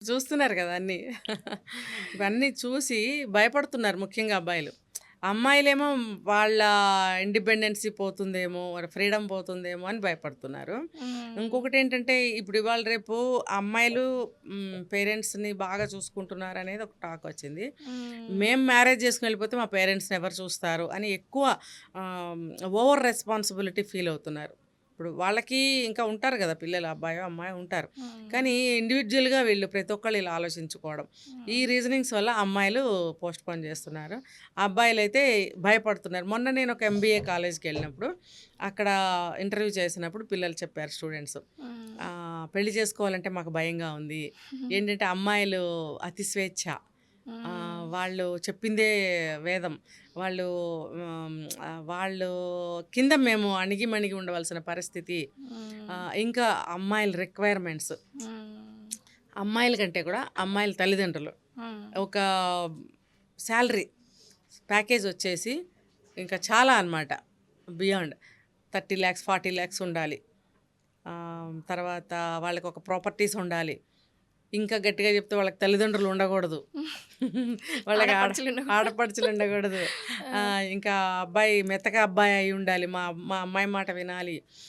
చూస్తున్నారు కదా అన్నీ. ఇవన్నీ చూసి భయపడుతున్నారు ముఖ్యంగా అబ్బాయిలు. అమ్మాయిలేమో వాళ్ళ ఇండిపెండెన్సీ పోతుందేమో, వాళ్ళ ఫ్రీడమ్ పోతుందేమో అని భయపడుతున్నారు. హ్మ్. ఇంకొకటేంటంటే ఇప్పుడు ఇవాళ రేపు అమ్మాయిలు పేరెంట్స్‌ని బాగా చూసుకుంటున్నారనేది ఒక టాకొచ్చింది. హ్మ్. మేము మ్యారేజ్ చేసుకొని వెళ్ళిపోతే మా పేరెంట్స్‌ని ఎవరు చూస్తారు అని ఎక్కువ ఆహ్, ఓవర్ రెస్పాన్సిబిలిటీ ఫీల్ అవుతున్నారు. ఇప్పుడు వాళ్ళకి ఇంకా ఉంటారు గదా! పిల్లలు అబ్బాయో, అమ్మాయో ఉంటారు. హ్మ్. కానీ ఇండివిడ్యువల్‌గా వీళ్ళు ప్రతి ఒక్కళ్ళు ఇలా ఆలోచించుకోవడం. ఈ హ్మ్. రీజనింగ్స్ వల్ల అమ్మాయిలు పోస్ట్‌పోన్ చేస్తున్నారు. అబ్బాయిలైతే భయపడుతున్నారు. మొన్న నేను ఒక ఎంబీఏ కాలేజ్‌కెళ్ళినప్పుడు అక్కడ ఇంటర్వ్యూ చేసినప్పుడు పిల్లలు చెప్పారు స్టూడెంట్స్. హ్మ్. పెళ్లి చేసుకోవాలంటే మాకు భయంగా ఉంది. ఏంటంటే అమ్మాయిలు అతి స్వేచ్ఛ. హ్మ్. వాళ్ళు చెప్పిందే వేదం. వాళ్ళు వాళ్ళు కింద మేము అణిగిమణిగి ఉండవలసిన పరిస్థితి. హ్మ్. ఇంకా అమ్మాయిల రిక్వైర్మెంట్స్. హ్మ్. అమ్మాయిల కంటే కూడా అమ్మాయిల తల్లిదండ్రులు హ్మ్. ఒక శాలరీ ప్యాకేజ్ వచ్చేసి ఇంకా చాలా అనమాట. బియాండ్ 30,00,000, 40,00,000 ఉండాలి. తర్వాత వాళ్ళకొక ప్రాపర్టీస్ ఉండాలి. ఇంకా గట్టిగా చెప్తే వాళ్ళకి తల్లిదండ్రులు ఉండకూడదు. వాళ్ళకి ఆడపడుచులుండకూడదు. ఆడపడుచులు ఉండకూడదు. ఆ! ఇంకా అబ్బాయి మెత్తగా అబ్బాయి అయ్యుండాలి. మా మా అమ్మాయి మాట వినాలి.